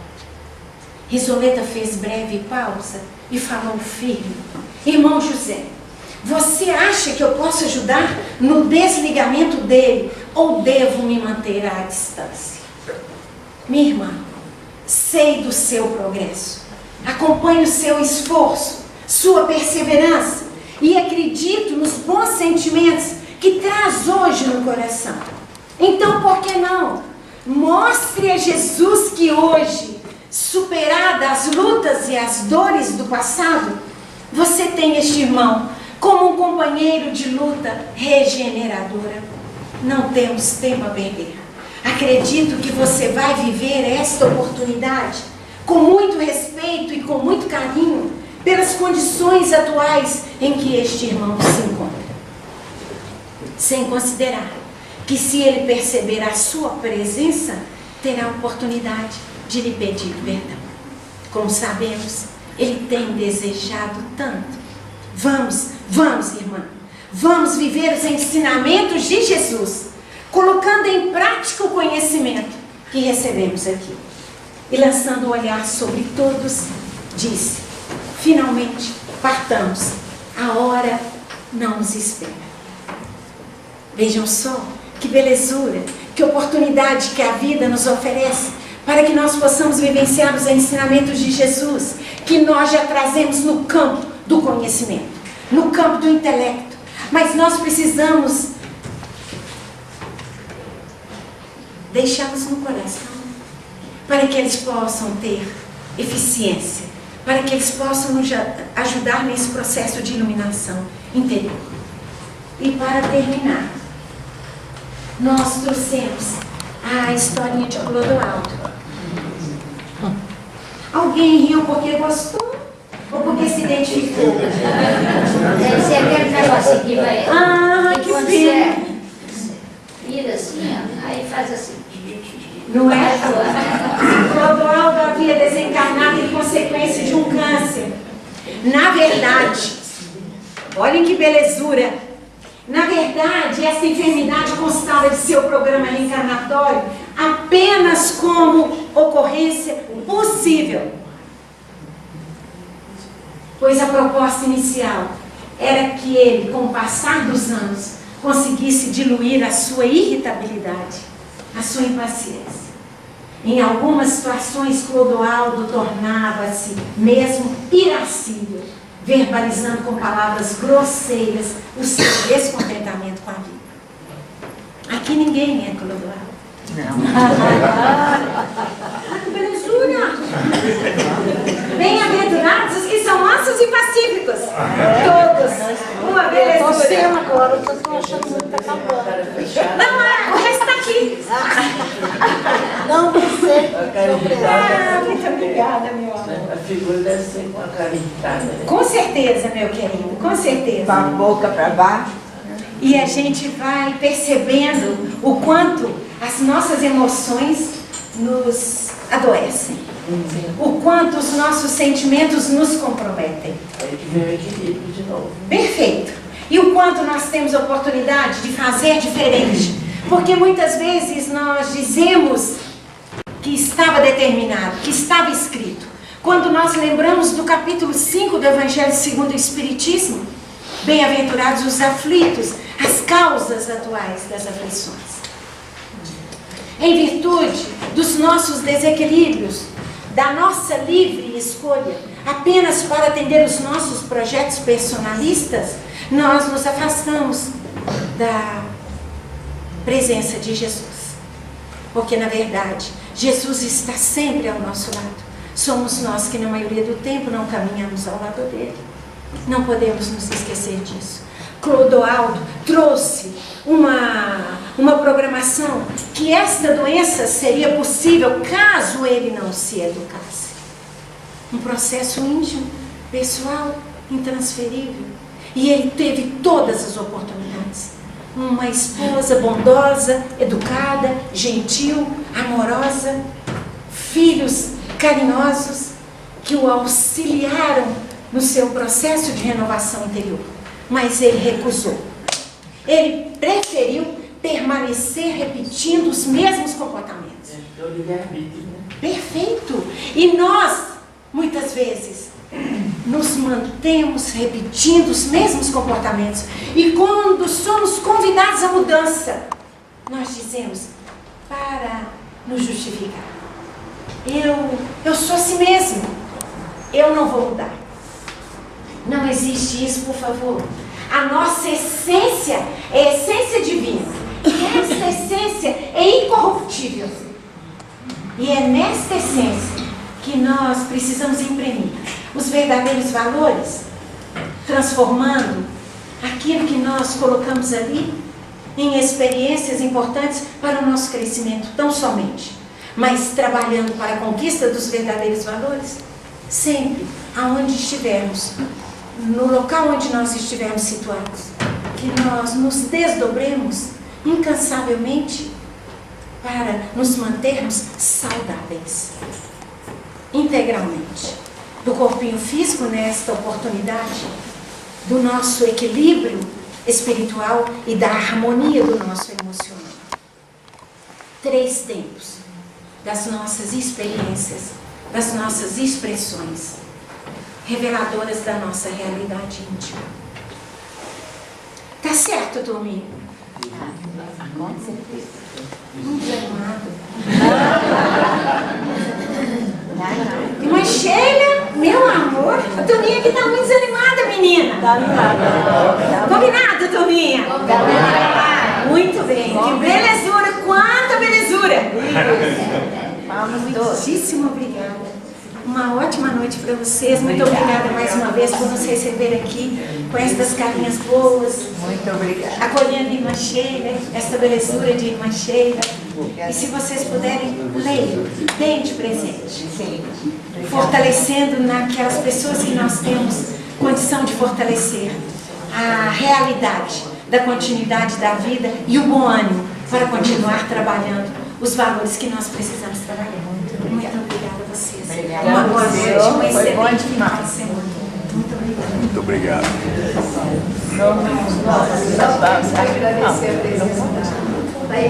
Risoleta fez breve pausa e falou firme: irmão José, você acha que eu posso ajudar no desligamento dele ou devo me manter à distância? Minha irmã, sei do seu progresso, acompanho o seu esforço, sua perseverança e acredito nos bons sentimentos que traz hoje no coração. Então, por que não? Mostre a Jesus que hoje, superada as lutas e as dores do passado, você tem este irmão como um companheiro de luta regeneradora. Não temos tempo a perder. Acredito que você vai viver esta oportunidade com muito respeito e com muito carinho pelas condições atuais em que este irmão se encontra. Sem considerar que se ele perceber a sua presença, terá a oportunidade de lhe pedir perdão. Como sabemos, ele tem desejado tanto. Vamos, irmã. Vamos viver os ensinamentos de Jesus, colocando em prática o conhecimento que recebemos aqui. E lançando o olhar sobre todos, disse: finalmente, partamos. A hora não nos espera. Vejam só que belezura, que oportunidade que a vida nos oferece para que nós possamos vivenciar os ensinamentos de Jesus, que nós já trazemos no campo do conhecimento, no campo do intelecto. Mas nós precisamos deixá-los no coração, para que eles possam ter eficiência, para que eles possam nos ajudar nesse processo de iluminação interior. E para terminar, nós trouxemos a historinha de Clodoaldo. Alguém riu porque gostou ou porque se identificou? Deve ser aquele negócio aqui, vai. Ah, que quando pena. você vira assim, ó, aí faz assim. Não é? Clodoaldo havia desencarnado em consequência de um câncer. Na verdade, olhem que belezura. Na verdade, essa enfermidade constava de seu programa reencarnatório apenas como ocorrência possível. Pois a proposta inicial era que ele, com o passar dos anos, conseguisse diluir a sua irritabilidade, a sua impaciência. Em algumas situações, Clodoaldo tornava-se mesmo irascível, verbalizando com palavras grosseiras o seu descontentamento com a vida. Aqui ninguém é clodoaldo. Belezura! Bem-aventurados os que são mansos e pacíficos. Todos. Uma belezura. Agora eu tô achando muito que tá acabando. Não, o resto está aqui. Não, você. A cara irritada. Muito obrigada, meu amor. A figura deve ser com a cara irritada. Né? Com certeza, meu querido, com certeza. Com a boca para baixo. E a gente vai percebendo o quanto as nossas emoções nos adoecem. O quanto os nossos sentimentos nos comprometem. Aí que vem o equilíbrio de novo. Perfeito. E o quanto nós temos oportunidade de fazer diferente. Porque muitas vezes nós dizemos que estava determinado, que estava escrito. Quando nós lembramos do capítulo 5 do Evangelho segundo o Espiritismo, bem-aventurados os aflitos, as causas atuais das aflições. Em virtude dos nossos desequilíbrios, da nossa livre escolha, apenas para atender os nossos projetos personalistas, nós nos afastamos da presença de Jesus. Porque, na verdade, Jesus está sempre ao nosso lado. Somos nós que, na maioria do tempo, não caminhamos ao lado dele. Não podemos nos esquecer disso. Clodoaldo trouxe uma programação que esta doença seria possível caso ele não se educasse. Um processo íntimo, pessoal, intransferível. E ele teve todas as oportunidades. Uma esposa bondosa, educada, gentil, amorosa, filhos carinhosos que o auxiliaram no seu processo de renovação interior. Mas ele recusou. Ele preferiu permanecer repetindo os mesmos comportamentos. É o livre-arbítrio, né? Perfeito. E nós, muitas vezes, nos mantemos repetindo os mesmos comportamentos. E quando somos convidados à mudança, nós dizemos, para nos justificar, eu sou assim mesmo, eu não vou mudar. Não existe isso, por favor. A nossa essência é essência divina. E essa essência é incorruptível. E é nesta essência que nós precisamos imprimir os verdadeiros valores, transformando aquilo que nós colocamos ali em experiências importantes para o nosso crescimento, tão somente, mas trabalhando para a conquista dos verdadeiros valores, sempre aonde estivermos, no local onde nós estivermos situados, que nós nos desdobremos incansavelmente para nos mantermos saudáveis, integralmente, do corpinho físico nesta oportunidade, do nosso equilíbrio espiritual e da harmonia do nosso emocional. 3 tempos das nossas experiências, das nossas expressões, reveladoras da nossa realidade íntima. Tá certo, turminha? Com certeza. Desanimado. Irmã Sheila, meu amor, a turminha aqui tá muito desanimada, menina. Combinado, turminha? Muito bem. Que belezura, quanta belezura. Muitíssimo obrigada. Uma ótima noite para vocês. Muito obrigada mais uma vez por nos receber aqui com estas carinhas boas. Muito obrigada. Acolhendo a irmã Sheila, esta belezura de irmã Sheila. E se vocês puderem, leiam, deem de presente. Sim. Fortalecendo naquelas pessoas que nós temos condição de fortalecer a realidade da continuidade da vida e o bom ânimo para continuar trabalhando os valores que nós precisamos trabalhar. Muito obrigada a vocês. Obrigada. Uma boa noite, uma Foi bom excelente demais. final de semana. Muito obrigada. Muito obrigado. Nós vamos agradecer a presença.